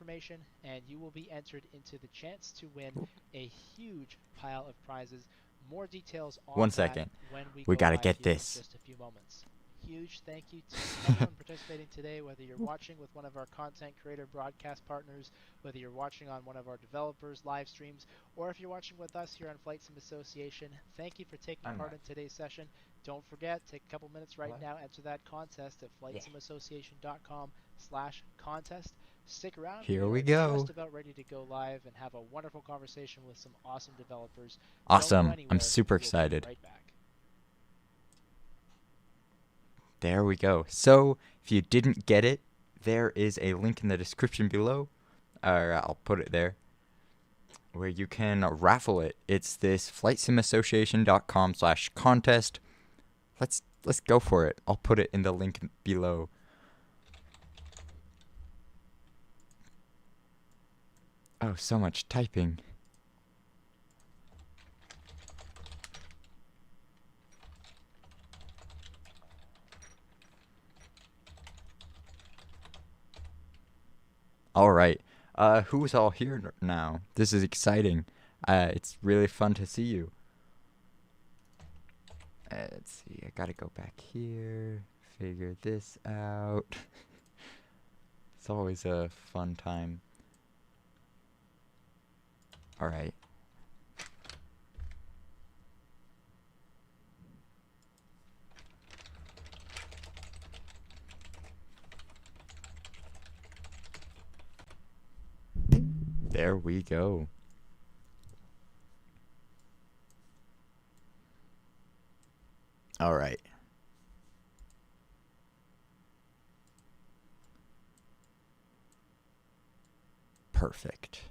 information, and you will be entered into the chance to win a huge pile of prizes. More details on One that second. when we We go gotta live get here this. in just a few moments. Huge thank you to everyone participating today, whether you're watching with one of our content creator broadcast partners, whether you're watching on one of our developers live streams, or if you're watching with us here on Flight Sim Association. Thank you for taking part in today's session. Don't forget, take a couple minutes right now, enter that contest at flightsimiassociation.com/contest. Stick around. Here we are go. just about ready to go live and have a wonderful conversation with some awesome developers. Awesome. Don't go I'm super anywhere. We'll be excited. right back. There we go. So, if you didn't get it, there is a link in the description below, or I'll put it there, where you can raffle it. It's this flightsimiassociation.com/contest. Let's go for it. I'll put it in the link below. Oh, so much typing. All right. Who's all here now? This is exciting. It's really fun to see you. Let's see. I gotta go back here. Figure this out. It's always a fun time. All right. There we go. All right. Perfect.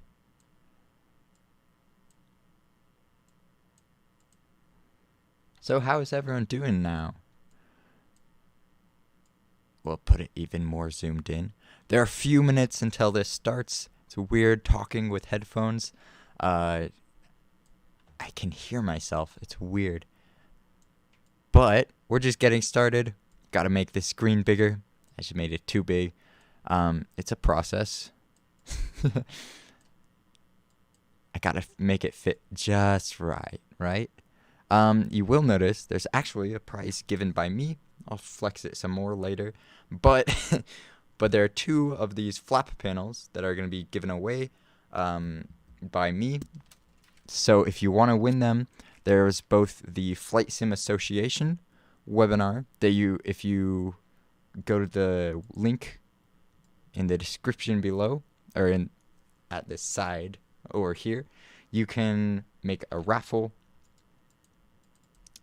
So how is everyone doing now? We'll put it even more zoomed in. There are a few minutes until this starts. It's weird talking with headphones. I can hear myself. It's weird. But we're just getting started. Gotta make this screen bigger. I just made it too big. It's a process. I gotta make it fit just right, right? You will notice there's actually a prize given by me. I'll flex it some more later. But but there are two of these flap panels that are going to be given away by me. So if you want to win them, there's both the Flight Sim Association webinar that if you go to the link in the description below, or at this side over here, you can make a raffle.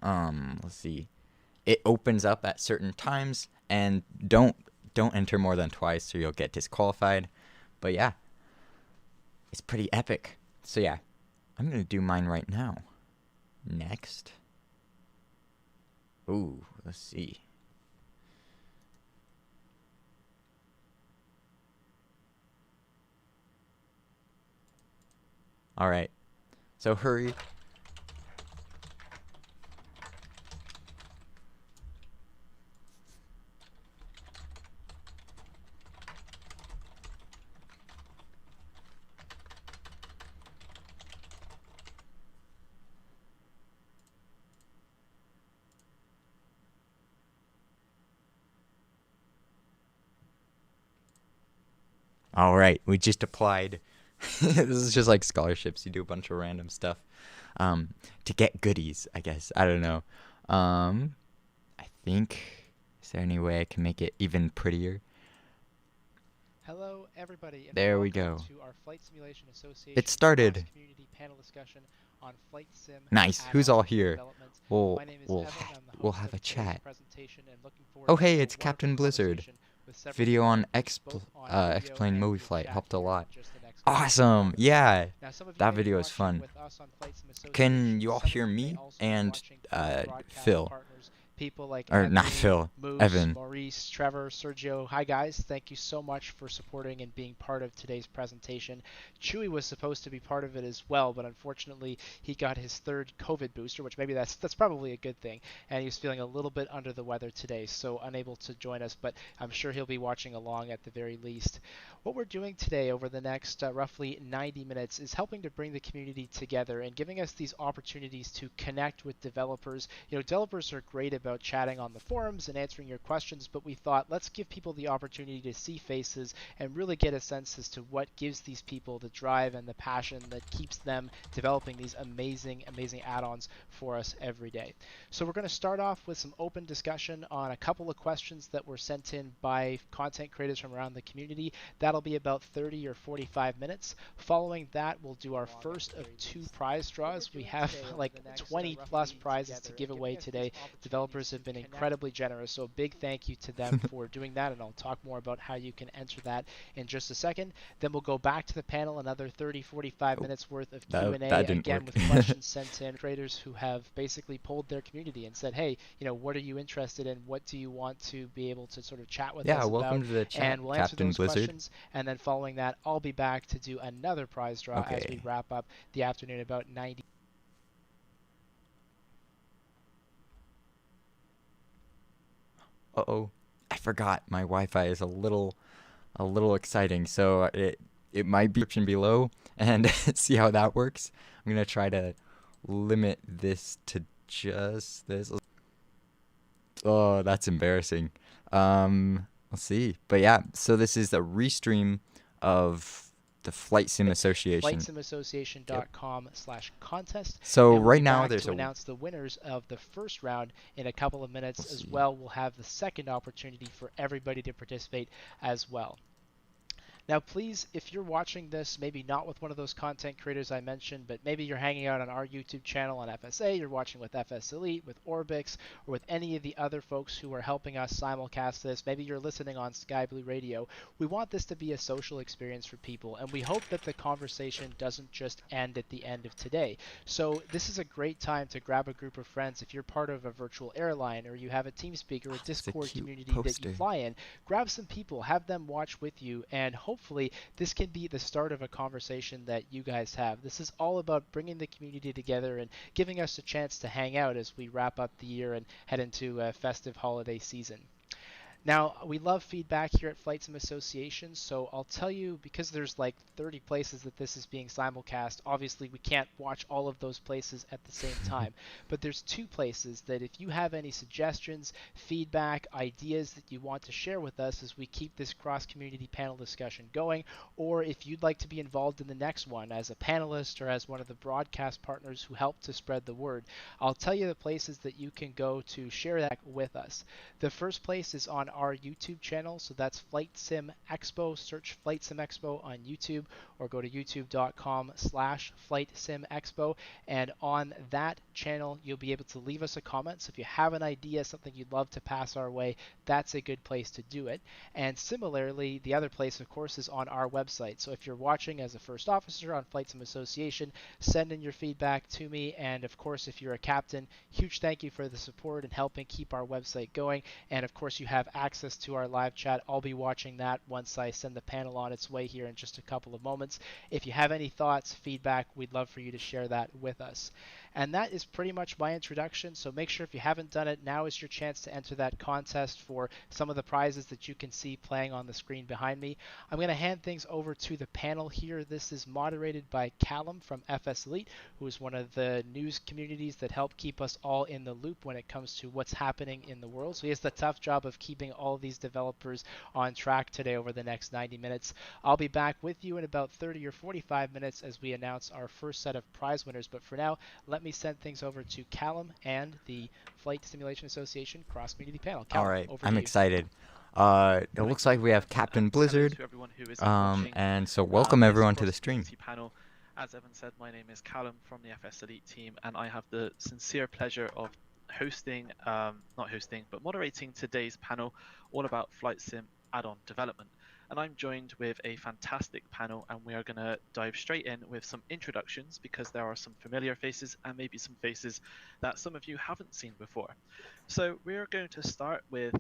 Let's see. It opens up at certain times, and don't enter more than twice or you'll get disqualified. But yeah, it's pretty epic. So yeah, I'm gonna do mine right now. Next. Ooh, let's see. All right, so hurry. All right, we just applied. This is just like scholarships. You do a bunch of random stuff to get goodies, I guess. I don't know. I think, is there any way I can make it even prettier? Hello, everybody, and there we go. To our Flight Simulation Association it started. Community panel discussion on Flight Sim. Nice. Who's all here? We'll have a chat. Oh, hey, it's Captain Blizzard. Video on X-Plane Movie Flight helped a lot. Awesome. Yeah, that video is fun. Can you all hear me and Phil? people like Or not Anthony, Phil, Moose, Evan. Maurice, Trevor, Sergio. Hi guys, thank you so much for supporting and being part of today's presentation. Chewy was supposed to be part of it as well, but unfortunately he got his third COVID booster, which maybe that's probably a good thing, and he was feeling a little bit under the weather today, so unable to join us, but I'm sure he'll be watching along at the very least. What we're doing today over the next roughly 90 minutes is helping to bring the community together and giving us these opportunities to connect with developers. Developers are great about chatting on the forums and answering your questions, but we thought let's give people the opportunity to see faces and really get a sense as to what gives these people the drive and the passion that keeps them developing these amazing, amazing add-ons for us every day. So we're going to start off with some open discussion on a couple of questions that were sent in by content creators from around the community. That'll be about 30 or 45 minutes. Following that, we'll do our first of 2 prize draws. We have like 20 plus prizes to give away today. Developers have been incredibly generous, so a big thank you to them for doing that, and I'll talk more about how you can enter that in just a second. Then we'll go back to the panel, another 30, 45 minutes worth of Q&A, That didn't again work. with questions sent in creators who have basically polled their community and said, hey, what are you interested in? What do you want to be able to sort of chat with us about? Welcome to the chat, And we'll answer Captain those Blizzard. questions, and then following that, I'll be back to do another prize draw as we wrap up the afternoon about 90. Uh-oh, I forgot my Wi-Fi is a little exciting, so it might be description below and see how that works. I'm gonna try to limit this to just this. Oh, that's embarrassing. Let's see. But yeah, so this is the restream of the Flight Sim Association. FlightSimAssociation.com/contest. So and we'll right be now back there's to announce the winners of the first round in a couple of minutes as well. We'll have the second opportunity for everybody to participate as well. Now, please, if you're watching this, maybe not with one of those content creators I mentioned, but maybe you're hanging out on our YouTube channel on FSA, you're watching with FSElite, with Orbx, or with any of the other folks who are helping us simulcast this, maybe you're listening on Sky Blue Radio, we want this to be a social experience for people, and we hope that the conversation doesn't just end at the end of today. So this is a great time to grab a group of friends. If you're part of a virtual airline, or you have a TeamSpeak or a Discord community that you fly in, grab some people, have them watch with you, and hopefully this can be the start of a conversation that you guys have. This is all about bringing the community together and giving us a chance to hang out as we wrap up the year and head into a festive holiday season. Now, we love feedback here at Flight Sim Association, so I'll tell you, because there's like 30 places that this is being simulcast, obviously we can't watch all of those places at the same time, but there's 2 places that if you have any suggestions, feedback, ideas that you want to share with us as we keep this cross-community panel discussion going, or if you'd like to be involved in the next one as a panelist or as one of the broadcast partners who help to spread the word, I'll tell you the places that you can go to share that with us. The first place is on our YouTube channel, so that's Flight Sim Expo. Search Flight Sim Expo on YouTube, or go to youtube.com/Flight Sim Expo, and on that channel you'll be able to leave us a comment. So if you have an idea, something you'd love to pass our way, that's a good place to do it. And similarly, the other place of course is on our website. So if you're watching as a first officer on Flight Sim Association, send in your feedback to me, and of course if you're a captain, huge thank you for the support and helping keep our website going. And of course you have access to our live chat. I'll be watching that once I send the panel on its way here in just a couple of moments. If you have any thoughts, feedback, we'd love for you to share that with us. And that is pretty much my introduction, so make sure if you haven't done it, now is your chance to enter that contest for some of the prizes that you can see playing on the screen behind me. I'm going to hand things over to the panel here. This is moderated by Calum from FSElite, who is one of the news communities that help keep us all in the loop when it comes to what's happening in the world. So he has the tough job of keeping all of these developers on track today over the next 90 minutes. I'll be back with you in about 30 or 45 minutes as we announce our first set of prize winners, but for now, let me send things over to Calum and the Flight Simulation Association Cross Community Panel. Calum, all right, over I'm to excited. It looks like we have Captain Blizzard, and so welcome everyone to the stream. Panel. As Evan said, my name is Calum from the FSElite team, and I have the sincere pleasure of moderating today's panel all about Flight Sim add-on development. and I'm joined with a fantastic panel, and we are going to dive straight in with some introductions because there are some familiar faces and maybe some faces that some of you haven't seen before. So we're going to start with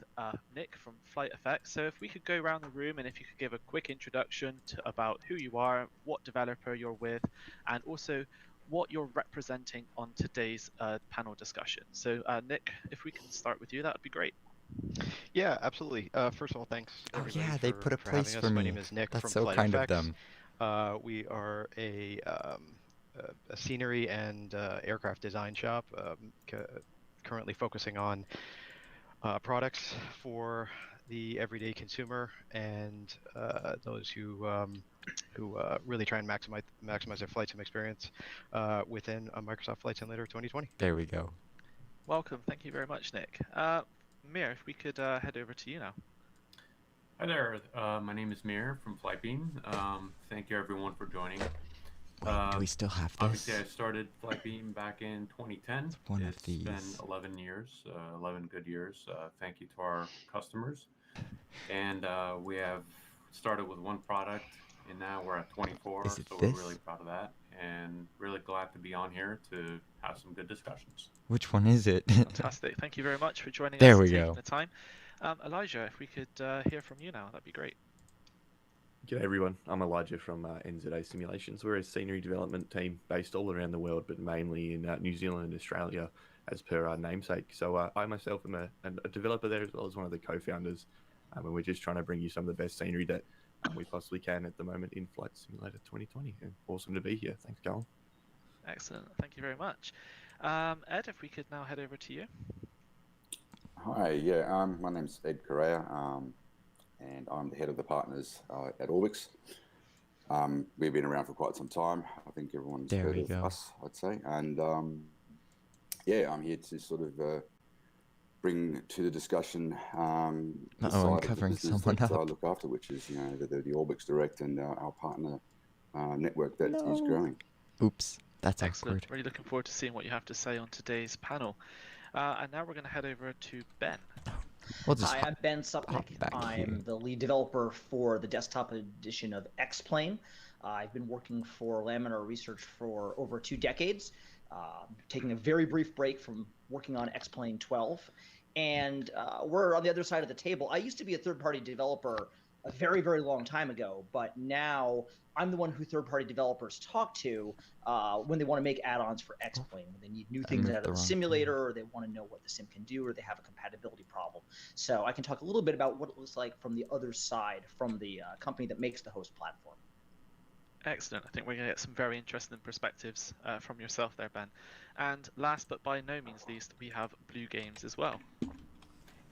Nick from FlightFX. So if we could go around the room and if you could give a quick introduction about who you are, what developer you're with, and also what you're representing on today's panel discussion. So Nick, if we can start with you, that would be great. Yeah, absolutely. First of all, thanks Oh everybody yeah, they put a for place having for us. My me. name is Nick That's from so kind of FlightFX. them. We are a scenery and aircraft design shop, currently focusing on products for the everyday consumer and those who really try and maximize their flight sim experience within a Microsoft Flight Simulator 2020. There we go. Welcome. Thank you very much, Nick. Mir, if we could head over to you now. Hi there. My name is Mir from Flightbeam. Thank you everyone for joining. Wait, do we still have this? Obviously, I started Flightbeam back in 2010. It's one of It's these. been 11 years, 11 good years. Thank you to our customers. And we have started with one product, and now we're at 24. Is it so this? We're really proud of that, and really glad to be on here to have some good discussions. Which one is it? Fantastic. Thank you very much for joining There us we and taking go. the time. Elijah, if we could hear from you now, that'd be great. G'day everyone, I'm Elijah from NZA Simulations. We're a scenery development team based all around the world, but mainly in New Zealand and Australia, as per our namesake. So I myself am a developer there, as well as one of the co-founders, and we're just trying to bring you some of the best scenery that we possibly can at the moment in Flight Simulator 2020. And awesome to be here. Thanks, Calum. Excellent. Thank you very much. Ed, if we could now head over to you. Hi, yeah, my name's Ed Correa, and I'm the head of the partners at Orbx. We've been around for quite some time. I think everyone's heard of us, I'd say. And yeah, I'm here to sort of bring to the discussion the side I'm of the covering business someone that I up. look after, which is the Orbx Direct and our partner network that is growing. Oops, that's Excellent. awkward. Really looking forward to seeing what you have to say on today's panel. And now we're going to head over to Ben. We'll just Hi, I'm Ben Supnick. back I'm here. the lead developer for the desktop edition of X-Plane. I've been working for Laminar Research for over 2 decades, taking a very brief break from working on X-Plane 12. And we're on the other side of the table. I used to be a third-party developer a very, very long time ago, but now I'm the one who third-party developers talk to when they want to make add-ons for X-Plane, when they need new things out of the simulator, or they want to know what the sim can do, or they have a compatibility problem. So I can talk a little bit about what it looks like from the other side, from the company that makes the host platform. Excellent. I think we're going to get some very interesting perspectives from yourself there, Ben. And last but by no means least, we have Blu Games as well.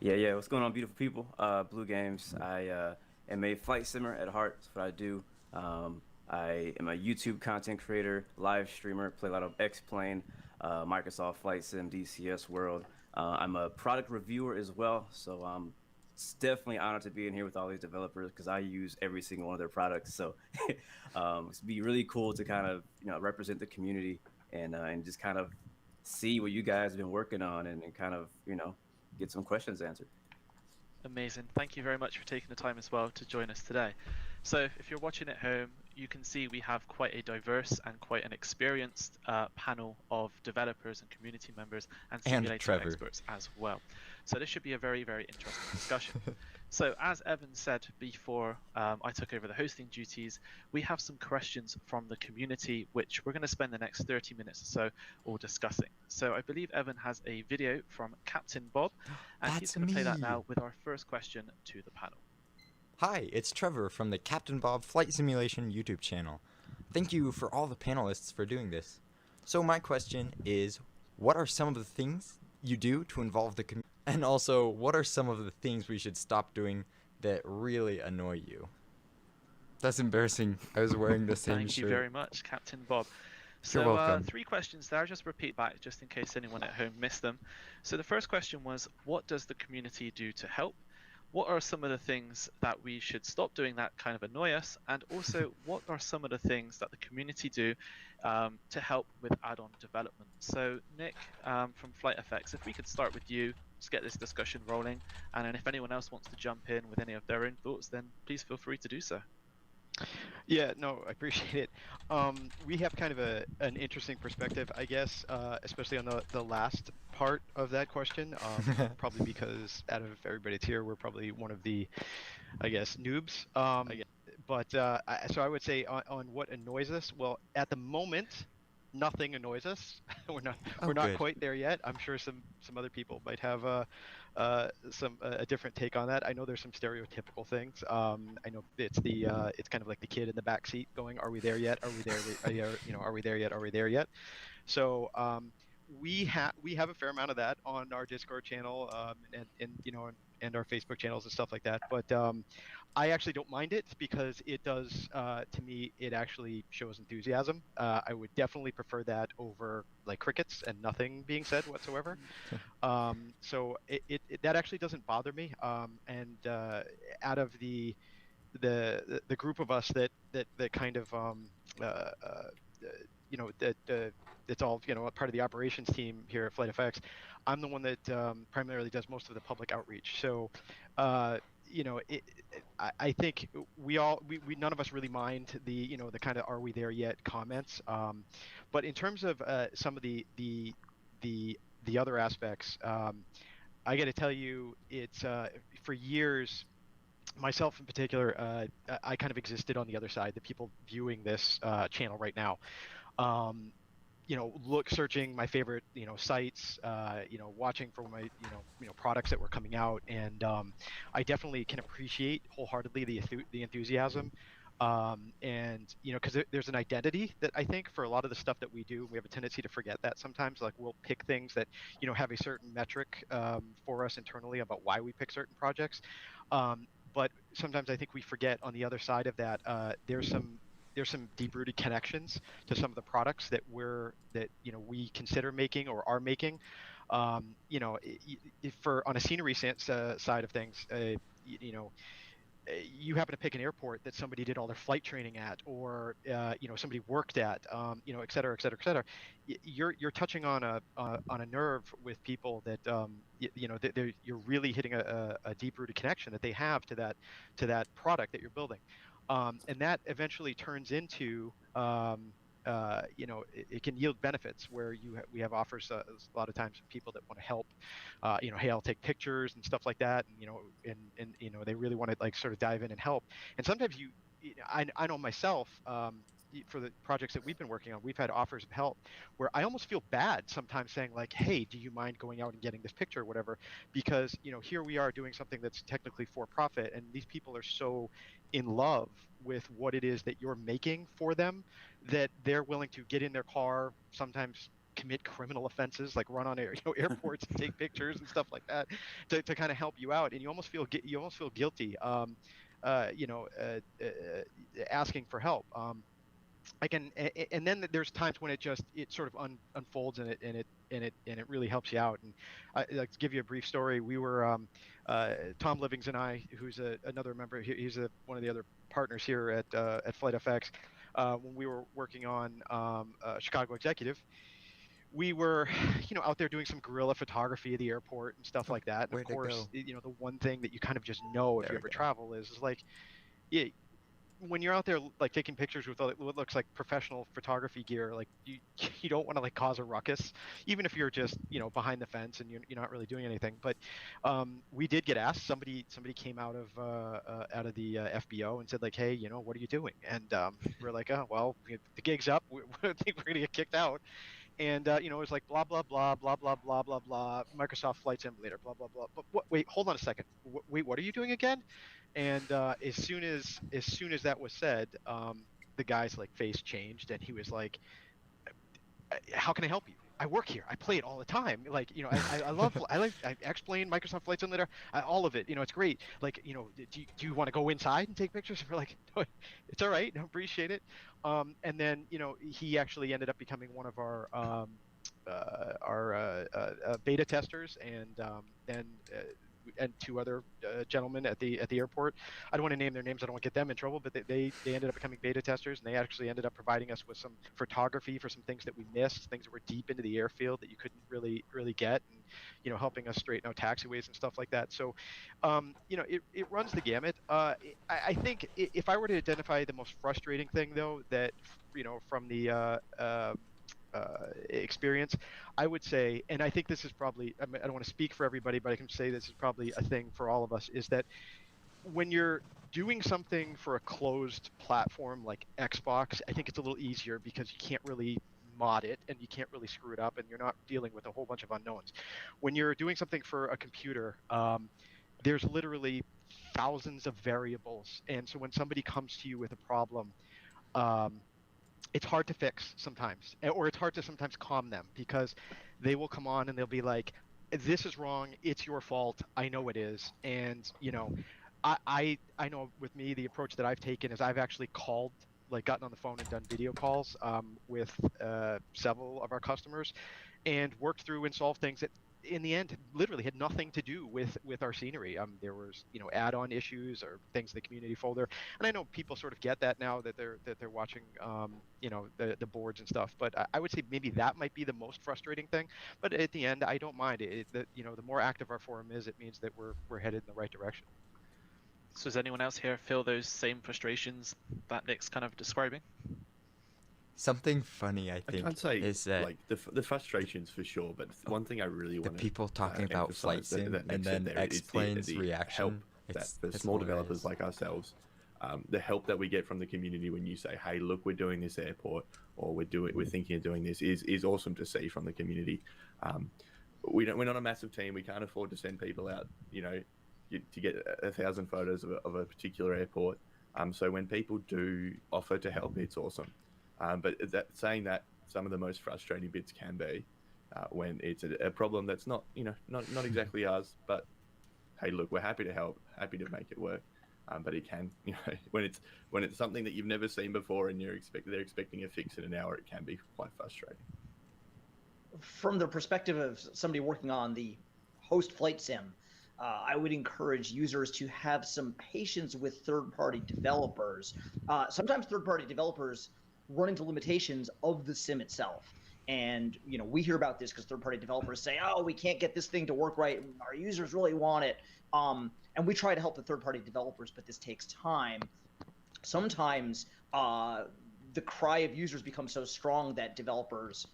Yeah. What's going on, beautiful people? Blu Games. I am a flight simmer at heart. That's what I do. I am a YouTube content creator, live streamer, play a lot of X-Plane, Microsoft Flight Sim, DCS World. I'm a product reviewer as well, so it's definitely honored to be in here with all these developers because I use every single one of their products. So it's be really cool to kind of represent the community and just kind of see what you guys have been working on and kind of get some questions answered. Amazing. Thank you very much for taking the time as well to join us today. So if you're watching at home, you can see we have quite a diverse and quite an experienced panel of developers and community members and simulator experts as well. So this should be a very, very interesting discussion. So as Evan said before I took over the hosting duties, we have some questions from the community, which we're going to spend the next 30 minutes or so all discussing. So I believe Evan has a video from Captain Bob, and he's going to play that now with our first question to the panel. Hi, it's Trevor from the Captain Bob Flight Simulation YouTube channel. Thank you for all the panelists for doing this. So my question is, what are some of the things you do to involve the community? And also, what are some of the things we should stop doing that really annoy you? That's embarrassing. I was wearing the same shirt. Thank you very much, Captain Bob. You're welcome. 3 questions there. I'll just repeat back just in case anyone at home missed them. So the first question was, what does the community do to help? What are some of the things that we should stop doing that kind of annoy us? And also, what are some of the things that the community do to help with add-on development? So Nick from FlightFX, if we could start with you, let's get this discussion rolling. And then if anyone else wants to jump in with any of their own thoughts, then please feel free to do so. Yeah, no, I appreciate it. We have kind of an interesting perspective, I guess, especially on the last part of that question. Probably because out of everybody that's here, we're probably one of the, I guess, noobs. So I would say on what annoys us. Well, at the moment, nothing annoys us. We're not good. quite there yet. I'm sure some other people might have a different take on that. I know there's some stereotypical things. I know it's kind of like the kid in the back seat going, "Are we there yet? Are we there? Are we there yet? Are we there yet?" So we have a fair amount of that on our Discord channel, and our Facebook channels and stuff like that. But I actually don't mind it because it does, to me, it actually shows enthusiasm. I would definitely prefer that over like crickets and nothing being said whatsoever. So that actually doesn't bother me. And out of the group of us that kind of it's all a part of the operations team here at FlightFX. I'm the one that primarily does most of the public outreach. So I think we none of us really mind the kind of "are we there yet" comments. But in terms of some of the other aspects, I got to tell you, it's for years, myself in particular, I kind of existed on the other side, the people viewing this channel right now. Searching my favorite sites, watching for my products that were coming out, and I definitely can appreciate wholeheartedly the enthusiasm. And because there's an identity that I think for a lot of the stuff that we do, we have a tendency to forget that sometimes. Like we'll pick things that have a certain metric for us internally about why we pick certain projects. But sometimes I think we forget on the other side of that, there's some deep-rooted connections to some of the products that we consider making or are making. For on a scenery side of things, you happen to pick an airport that somebody did all their flight training at, or somebody worked at, et cetera, et cetera, et cetera. You're touching on a nerve with people that you're really hitting a deep-rooted connection that they have to that product that you're building. And that eventually turns into, it can yield benefits where we have offers a lot of times from people that want to help, hey, I'll take pictures and stuff like that, and they really want to like sort of dive in and help. And sometimes I know myself, for the projects that we've been working on, we've had offers of help where I almost feel bad sometimes saying like, hey, do you mind going out and getting this picture or whatever? Because here we are doing something that's technically for profit, and these people are so in love with what it is that you're making for them that they're willing to get in their car, sometimes commit criminal offenses like run on airports and take pictures and stuff like that to kind of help you out, and you almost feel guilty asking for help. And then there's times when it sort of unfolds and it really helps you out. And like to give you a brief story, we were Tom Livings and I, who's another member, he's one of the other partners here at FlightFX. When we were working on Chicago Executive, we were out there doing some guerrilla photography at the airport and stuff like that. And of course, the one thing that you kind of just know if you ever travel is like, yeah, when you're out there like taking pictures with what looks like professional photography gear, like you don't want to like cause a ruckus, even if you're just behind the fence and you're not really doing anything. But we did get asked. Somebody came out of the FBO and said like, hey, what are you doing? And we're like, oh well, the gig's up. I think we're gonna get kicked out. And it was like blah blah blah blah blah blah blah blah, Microsoft Flight Simulator, blah blah blah. But wait, hold on a second. Wait, what are you doing again? And as soon as that was said, the guy's like face changed, and he was like, "How can I help you? I work here. I play it all the time. Like, I explain Microsoft Flight Simulator, all of it. It's great. Like, do you want to go inside and take pictures?" And we're like, "No, it's all right. I appreciate it." And then, he actually ended up becoming one of our beta testers, and then and two other gentlemen at the airport. I don't want to name their names. I don't want to get them in trouble, but they ended up becoming beta testers, and they actually ended up providing us with some photography for some things that we missed, things that were deep into the airfield that you couldn't really get, and helping us straighten out taxiways and stuff like that. So it runs the gamut. I think if I were to identify the most frustrating thing, though, that from the experience, I would say, and I think this is probably, I don't want to speak for everybody, but I can say this is probably a thing for all of us, is that when you're doing something for a closed platform like Xbox, I think it's a little easier because you can't really mod it and you can't really screw it up, and you're not dealing with a whole bunch of unknowns. When you're doing something for a computer, there's literally thousands of variables, and so when somebody comes to you with a problem, it's hard to fix sometimes, or it's hard to sometimes calm them, because they will come on and they'll be like, this is wrong, it's your fault, I know it is. And I know with me, the approach that I've taken is I've actually called, like gotten on the phone and done video calls with several of our customers and worked through and solved things that in the end literally had nothing to do with our scenery. There was add-on issues or things in the community folder, and I know people sort of get that now that they're watching the boards and stuff, but I would say maybe that might be the most frustrating thing. But at the end, I don't mind it. The more active our forum is, it means that we're headed in the right direction. So does anyone else here feel those same frustrations that Nick's kind of describing? Something funny, I think, I'd say is that like the frustrations for sure, but one thing I really want the people talking about flight sim and then explains reaction. That the small developers like ourselves, the help that we get from the community when you say, "Hey, look, we're doing this airport," or we're thinking of doing this, is awesome to see from the community. We're not a massive team. We can't afford to send people out, to get 1,000 photos of a particular airport. So when people do offer to help, it's awesome. But saying that, some of the most frustrating bits can be when it's a problem that's not exactly ours. But hey, look, we're happy to help, happy to make it work. But it can, when it's something that you've never seen before and they're expecting a fix in an hour, it can be quite frustrating. From the perspective of somebody working on the host flight sim, I would encourage users to have some patience with third-party developers. Sometimes third-party developers run into limitations of the sim itself. And we hear about this because third-party developers say, "Oh, we can't get this thing to work right. Our users really want it." And we try to help the third-party developers, but this takes time. Sometimes the cry of users becomes so strong that developers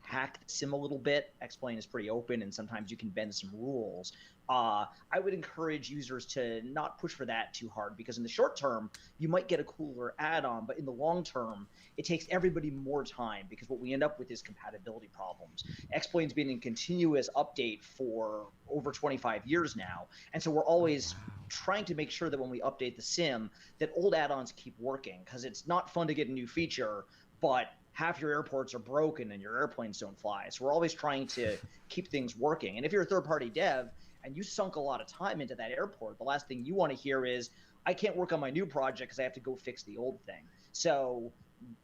hack the sim a little bit. X-Plane is pretty open, and sometimes you can bend some rules. I would encourage users to not push for that too hard, because in the short term, you might get a cooler add-on, but in the long term, it takes everybody more time, because what we end up with is compatibility problems. X-Plane's been in continuous update for over 25 years now, and so we're always trying to make sure that when we update the sim, that old add-ons keep working, because it's not fun to get a new feature, but half your airports are broken and your airplanes don't fly. So we're always trying to keep things working. And if you're a third-party dev and you sunk a lot of time into that airport, the last thing you want to hear is, "I can't work on my new project because I have to go fix the old thing." So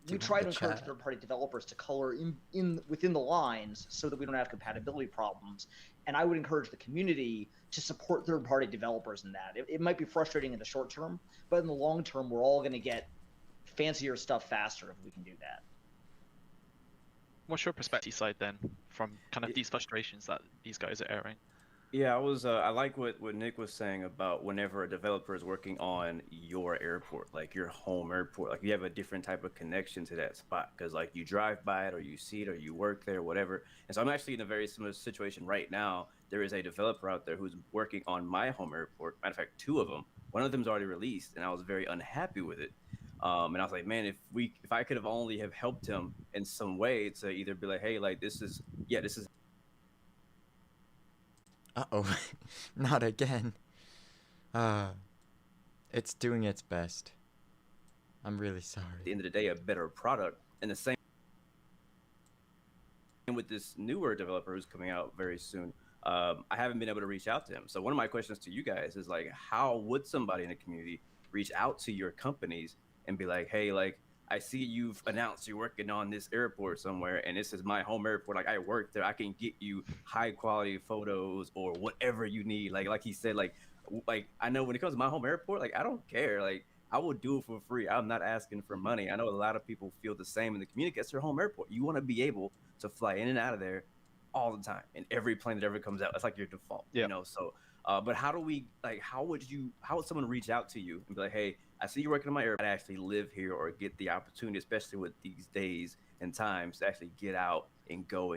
we try to encourage third-party developers to color in within the lines so that we don't have compatibility problems. And I would encourage the community to support third-party developers in that. It might be frustrating in the short term, but in the long term, we're all going to get fancier stuff faster if we can do that. What's your perspective side then, from kind of these frustrations that these guys are airing? Yeah, I like what Nick was saying about whenever a developer is working on your airport, like your home airport, like you have a different type of connection to that spot, because like you drive by it or you see it or you work there, whatever. And so I'm actually in a very similar situation right now. There is a developer out there who's working on my home airport. Matter of fact, two of them. One of them's already released, and I was very unhappy with it. And I was like, man, if I could have only have helped him in some way to either be like, hey, like this is. Uh-oh, not again. It's doing its best. I'm really sorry. At the end of the day, a better product. And the same with this newer developer who's coming out very soon. I haven't been able to reach out to him. So one of my questions to you guys is like, how would somebody in the community reach out to your companies and be like, hey, like, I see you've announced you're working on this airport somewhere, and this is my home airport. Like, I work there. I can get you high quality photos or whatever you need. Like he said, like I know when it comes to my home airport, like I don't care. Like, I will do it for free. I'm not asking for money. I know a lot of people feel the same in the community. It's their home airport. You want to be able to fly in and out of there all the time, in every plane that ever comes out. It's like your default, you know. So, but how would someone reach out to you and be like, hey, I see you're working on my airport. I actually live here, or get the opportunity, especially with these days and times, to actually get out and go and